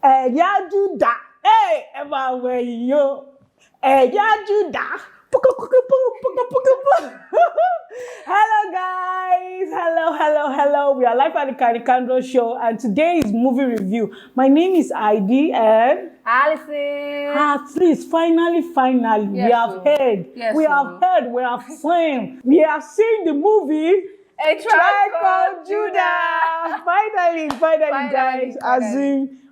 Ẹ̀yà Judah, Emma reveiw. Ẹ̀yà Judah. Hello guys, hello. We are live at the Caricandro show and today is movie review. My name is Aidi and Allison. Please, finally, yes, we have heard, yes, we have seen the movie A Tribe Called Judah. Finally, guys.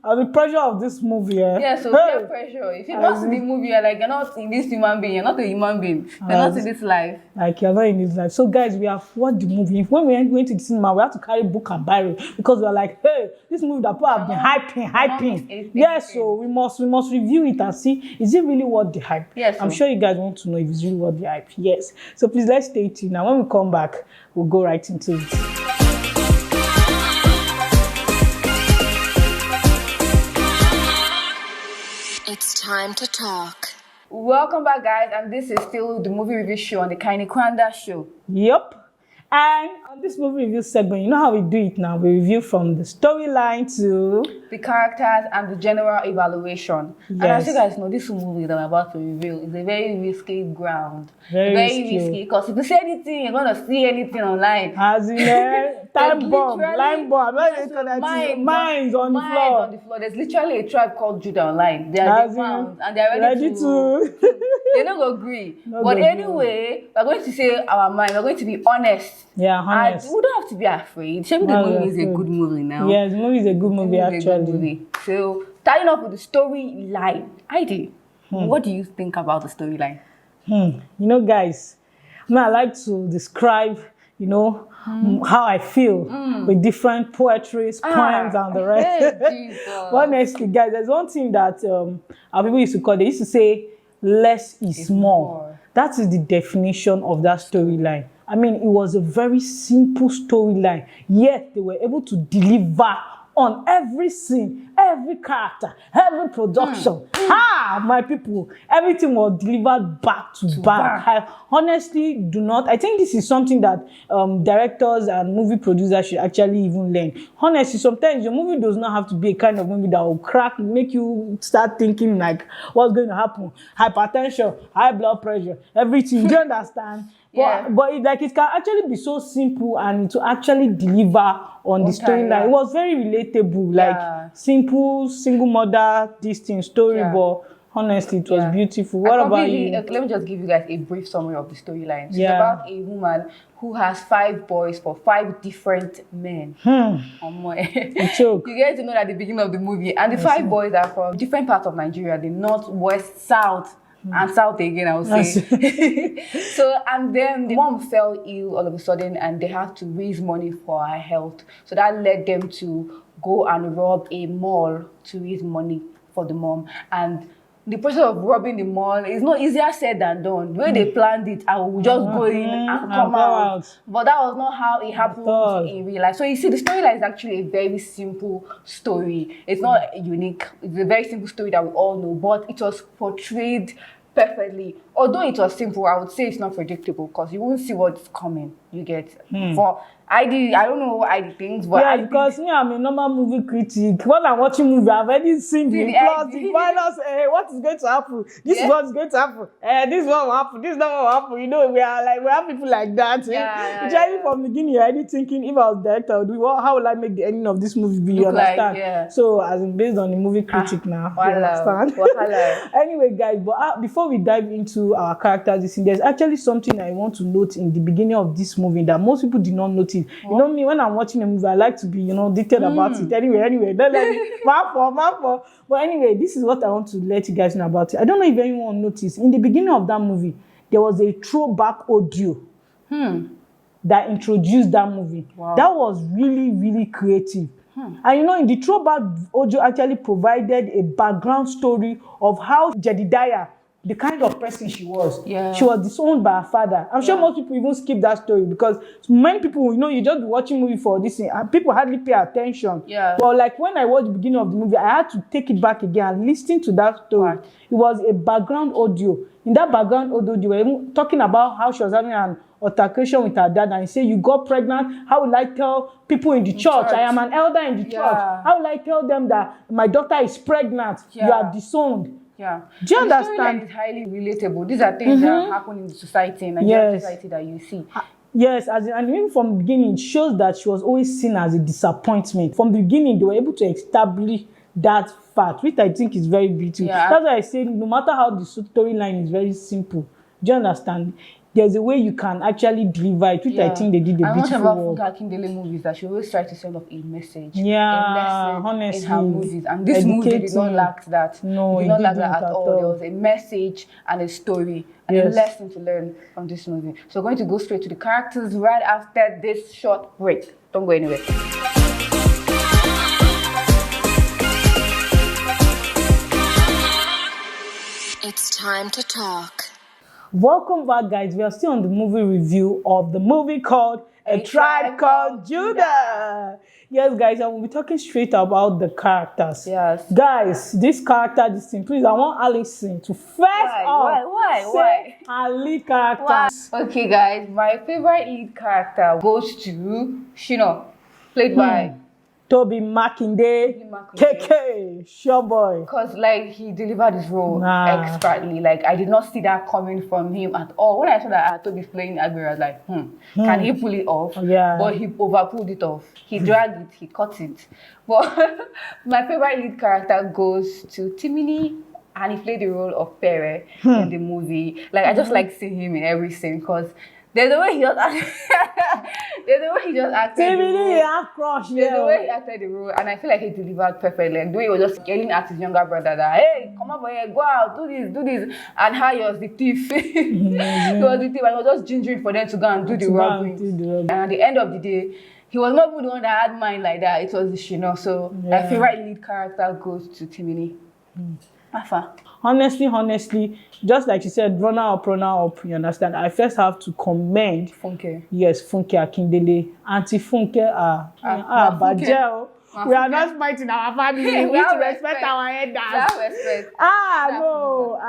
As the pressure of this movie. Yeah, so peer pressure. If you're not in the movie, you're not in this human being. You're not a human being. You're not in this life. Like you're not in this life. So guys, we have watched the movie. When we went to the cinema, we had to carry book and biro because we were like, hey, this movie that people have been hyping. Yes, so we must review it and see, is it really worth the hype? Yes. I'm sure you guys want to know if it's really worth the hype. Yes. So please let's stay tuned. Now when we come back, we'll go right into it. It's time to talk. Welcome back, guys, and this is still the movie review show on the Caricandro show. Yep. And on this movie review segment, you know how we do it now. We review from the storyline to the characters and the general evaluation. Yes. And as you guys know, this movie that I'm about to review is a very risky ground. Very risky because if you say anything, you're gonna see anything online. As in line bomb. Mines on the floor. There's literally a tribe called Judah online. They are found and they are ready to they're not gonna agree. But anyway, we're going to say our mind. We're going to be honest. Yeah, honest. And we don't have to be afraid. Show me the movie is a good movie now. Yes, the movie is a good movie actually. So, starting off with the storyline. Heidi, what do you think about the storyline? You know, guys, I like to describe, how I feel with different poetries, poems, and the rest. Honestly, guys, there's one thing that our people used to call. They used to say, "Less is more." That is the definition of that storyline. I mean, it was a very simple storyline, yet they were able to deliver on every scene, every character, every production. My people, everything was delivered back to back. I honestly do not. I think this is something that directors and movie producers should actually even learn. Honestly, sometimes your movie does not have to be a kind of movie that will make you start thinking like, what's going to happen? Hypertension, high blood pressure, everything. Do you understand? Yeah. But it can actually be so simple and to actually deliver on the storyline. It was very relatable, like simple, single mother, this thing, story, but honestly, it was beautiful. What about you? Let me just give you guys a brief summary of the storyline. It's about a woman who has 5 boys for 5 different men. You get to know at the beginning of the movie. And the 5 boys are from different parts of Nigeria, the north, west, south. And south again, I would say. So, and then the mom fell ill all of a sudden and they had to raise money for her health. So that led them to go and rob a mall to raise money for the mom. And the process of robbing the mall is not easier said than done. The way they planned it, I would just go in and come out. But that was not how it happened in real life. So you see, the storyline is actually a very simple story. It's not unique. It's a very simple story that we all know, but it was portrayed perfectly. Although it was simple, I would say it's not predictable because you won't see what's coming. You get for I don't know what ID things, but because me, I'm a normal movie critic. When I'm watching movie, I've already seen the plot, the finals. What is going to happen? This is what's going to happen. This is what will happen. This is not what will happen. You know, we have people like that. From the beginning, you're already thinking, if I was director, how will I make the ending of this movie be? You understand? So, as in based on the movie critic now, you understand? Anyway, guys, but before we dive into our characters, there's actually something I want to note in the beginning of this movie that most people did not notice. You know me, when I'm watching a movie, I like to be, detailed about it. Anyway, don't let me map. But anyway, this is what I want to let you guys know about it. I don't know if anyone noticed. In the beginning of that movie, there was a throwback audio that introduced that movie. Wow. That was really, really creative. And in the throwback audio actually provided a background story of how Jedediah, the kind of person she was. She was disowned by her father. I'm sure most people even skip that story because many people, you just be watching movie for this thing and people hardly pay attention. But like when I watched the beginning of the movie, I had to take it back again and listen to that story. It was a background audio in that background, although they were even talking about how she was having an altercation with her dad, and he said, you got pregnant, how will I tell people in the church? I am an elder in the church. How will I tell them that my daughter is pregnant? You are disowned. Yeah. Do you understand? It's highly relatable. These are things that happen in the society, in Nigerian society that you see. Yes, and even from the beginning, it shows that she was always seen as a disappointment. From the beginning, they were able to establish that fact, which I think is very beautiful. Yeah. That's why I say, no matter how the storyline is very simple, do you understand? There's a way you can actually deliver it, which I think they did a beautiful work. Funke Akindele movies that she always tried to send off a message, a lesson honestly, in her movies. And this movie did not lack that. No, it did not lack that at all. There was a message and a story and a lesson to learn from this movie. So we're going to go straight to the characters right after this short break. Don't go anywhere. It's time to talk. Welcome back, guys. We are still on the movie review of the movie called A Tribe Called Judah. Yes, guys, I will be talking straight about the characters. Yes. Guys, this character, this thing, please, I want Allison to first say her lead character. Why? Okay, guys, my favorite lead character goes to Shino, played by Toby Makinde, KK, sure boy. Because like he delivered his role expertly. Like I did not see that coming from him at all. When I saw that Toby's playing Agbe, I was like, can he pull it off? Yeah. But he overpulled it off. He dragged it, he cut it. But my favorite lead character goes to Timini, and he played the role of Pere in the movie. Like I just like seeing him in every scene because there's the way he just acted. There's the way he just acted. There's the way he acted the role, and I feel like he delivered perfectly. Like the way he was just yelling at his younger brother that, hey, come over here, go out, do this, and how he was the thief. He was the thief, and he was just gingering for them to go and do the robbery. And at the end of the day, he was not even the one that had mind like that. It was the Shino. So my favorite lead character goes to Timini. Afa. Honestly, just like you said, runner up, you understand? I first have to commend Funke. Yes, Funke Akindele. Auntie Funke, Bajel. We are not fighting our family. We need to respect our elders.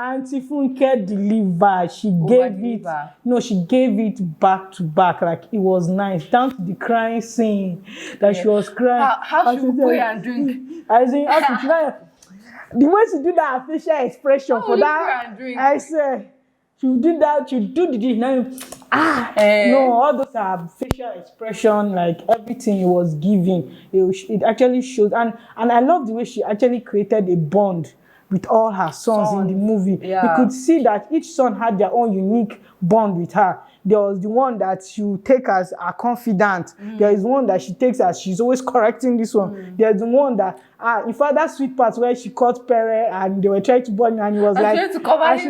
Auntie Funke delivered. She gave it back to back. Like it was nice. Down to the crying scene that she was crying. How she would go and drink. The way she do that facial expression for that, I say, she do that, she do the now. No, all those are facial expression, like everything he was giving. It actually shows, and I love the way she actually created a bond with all her sons in the movie. Yeah. You could see that each son had their own unique bond with her. There was the one that she would take as a confidant. There is one that she takes as she's always correcting this one. There's the one that, in fact, that sweet part where she caught Pere and they were trying to burn her and he was like, she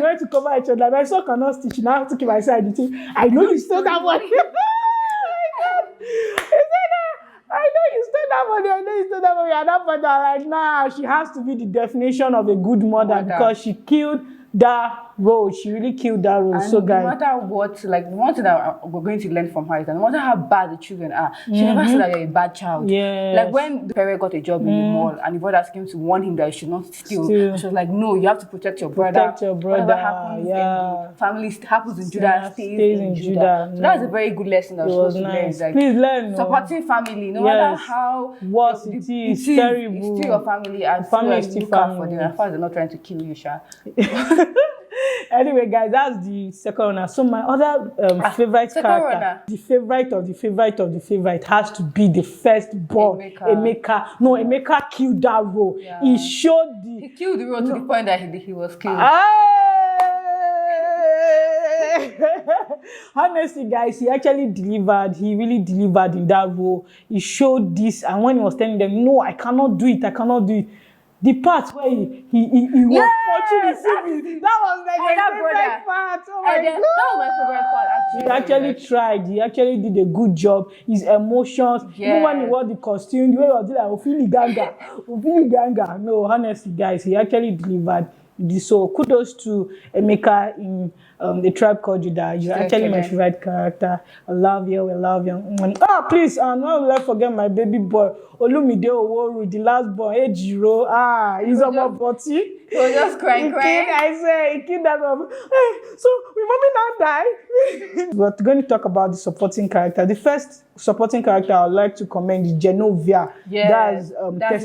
went to cover each other. Like, my son cannot stitch. Now I have to keep my side. I know you stole that money. I know you stole that money. At that point, I'm like, nah, she has to be the definition of a good mother because she killed that role. She really killed that role. And so guys, no matter what, like the one thing that we're going to learn from her is that no matter how bad the children are, she never said that you're a bad child. Yes. Like when the parent got a job in the mall and the brothers came to warn him that he should not steal, she was like, no, you have to protect your brother. Whatever happens in the family happens in Judah stays in Judah. So that's a very good lesson that was nice. Like, please learn. Supporting family, no matter how worse it is, terrible. It's still your family and family still look out for them. As far as they're not trying to kill you, Sha. Anyway, guys, that's the second runner. So my other favorite character, the favorite of the favorite of the favorite, has to be the first born, Emeka. No, Emeka killed that role. Yeah. He killed the role to the point that he was killed. Honestly, guys, he actually delivered. He really delivered in that role. He showed this, and when he was telling them, "No, I cannot do it. I cannot do it." The part where he was punching his CV, that was like my favorite part. Oh my God. That was my favorite part, actually. He actually tried. He actually did a good job. His emotions, even when he wore the costume, the way he was like, Ofili Ganga. No, honestly, guys, he actually delivered. So kudos to Emeka in The Tribe Called Judah. You're actually my favorite character. I love you. Please, not let forget my baby boy, Olumide Oworu, the last born, Ejiro. He's a more body. He was just crying. I say, he killed that one. Hey, so will mommy now die? We're going to talk about the supporting character. The first supporting character I would like to commend is Genovia. Yeah, that's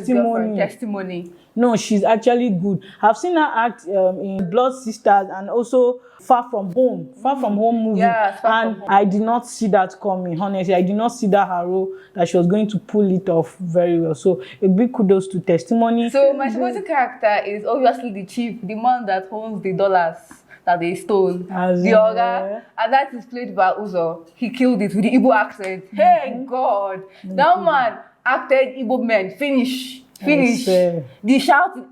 Testimony. No, she's actually good. I've seen her act in Blood Sisters and also Far From Home movie. Yeah, and I did not see that coming, honestly. I did not see that her role, that she was going to pull it off very well. So a big kudos to Testimony. So my supporting character is obviously the chief, the man that owns the dollars that they stole. The Oga. And that is played by Uzo. He killed it with the Igbo accent. Hey God. That man acted Igbo men. Finish. The shouting,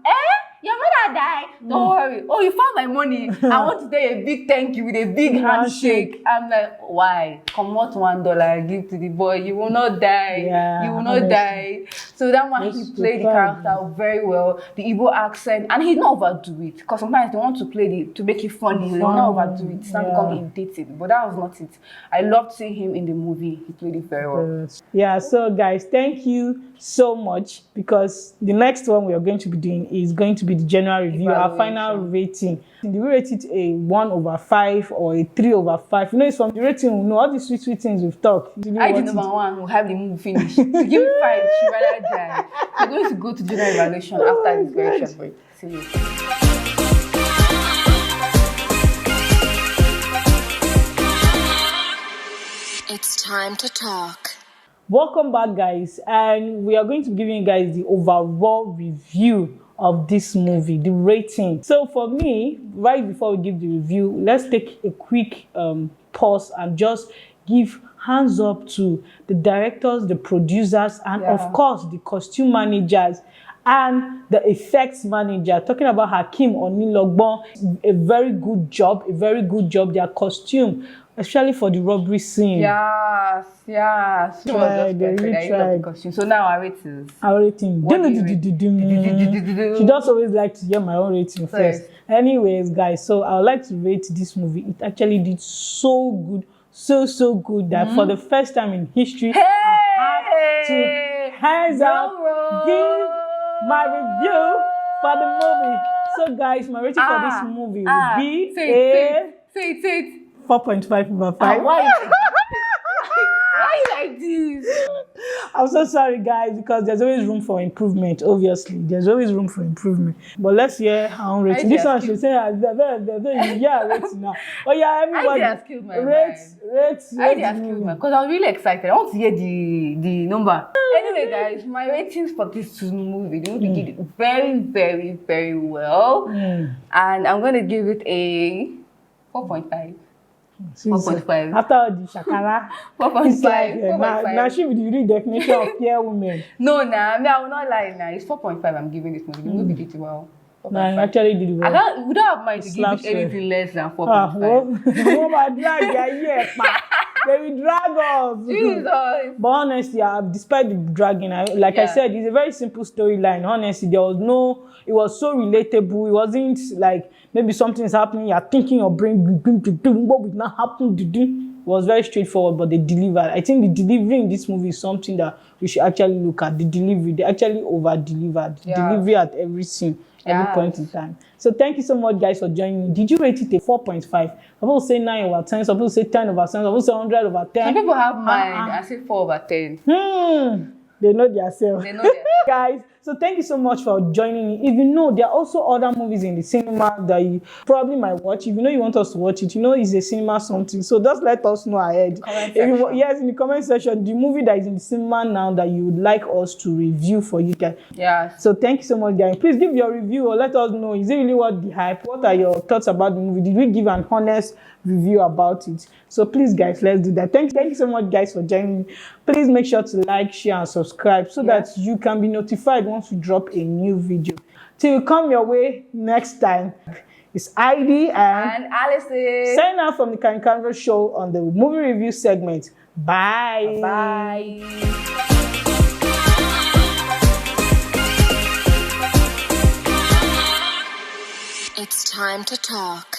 your mother died. Don't worry. Oh, you found my money. I want to tell you a big thank you with a big handshake. I'm like, why? Come out $1, give to the boy. You will not die. Yeah, you will not die. So that one, he played the character very well. The Igbo accent, and he did not overdo it. Because sometimes they want to play to make it funny. They will not overdo it. It's not become irritating. But that was not it. I loved seeing him in the movie. He played it very well. Yeah. So guys, thank you so much, because the next one we are going to be doing is going to be the general review, our final rating. Do we rate it a 1/5 or a 3/5? You know, it's from the rating. We know all the sweet things we've talked. I did number one will have the movie finished. To give it 5, she rather die. We're going to go to general evaluation after this very short break. See you. It's time to talk. Welcome back, guys, and we are going to be giving you guys the overall review of this movie, the rating. So for me, right before we give the review, let's take a quick pause and just give hands up to the directors, the producers, and of course the costume managers and the effects manager. Talking about Hakeem Onilogbon, a very good job. Their costume, especially for the robbery scene. Yes. She was just perfect. So now our rating. She does always like to hear my own rating first. Anyways, guys, so I would like to rate this movie. It actually did so good, so good that for the first time in history, I have to hands up give my review for the movie. So guys, my rating for this movie will be say it. 4.5/5. Why like this? I'm so sorry, guys, because there's always room for improvement. Obviously, there's always room for improvement. But let's hear our own rating. This one should say, rating now. Oh yeah, everybody. I just killed my rate. Because I was really excited. I want to hear the number. Anyway, guys, my ratings for this movie, the movie did very, very, very well, and I'm going to give it a 4.5. 4.5. After all the shakara, 4.5. Now she with the real definition of fair women. No, I will not lie. It's 4.5. I'm giving this movie. The movie did well. No, I actually did well. We don't have mind to give it anything less than 4.5. They will drag us. Jesus. But honestly, despite the dragging, like I said, it's a very simple storyline. Honestly, it was so relatable. It wasn't like maybe something's happening, you're thinking your brain, what would not happen to do. It was very straightforward, but they delivered. I think the delivery in this movie is something that we should actually look at. The delivery, they actually over-delivered. Delivery at every scene, every point in time. So thank you so much, guys, for joining me. Did you rate it a 4.5? Some people say 9/10, some people say 10/10, some people say 100/10. Some people have mine. I say 4/10. They know themselves. Guys, so thank you so much for joining me. If you know, there are also other movies in the cinema that you probably might watch. If you know you want us to watch it, you know it's a cinema something. So just let us know ahead. Yes, in the comment section, the movie that is in the cinema now that you would like us to review for you guys. Yeah. So thank you so much, guys. Please give your review or let us know. Is it really worth the hype? What are your thoughts about the movie? Did we give an honest review about it? So please, guys, let's do that. Thank you so much, guys, for joining me. Please make sure to like, share, and subscribe so that you can be notified once we drop a new video. Till we come your way next time, it's Aidi and Allison signing out from the Canvas Show on the movie review segment. Bye. Bye. It's time to talk.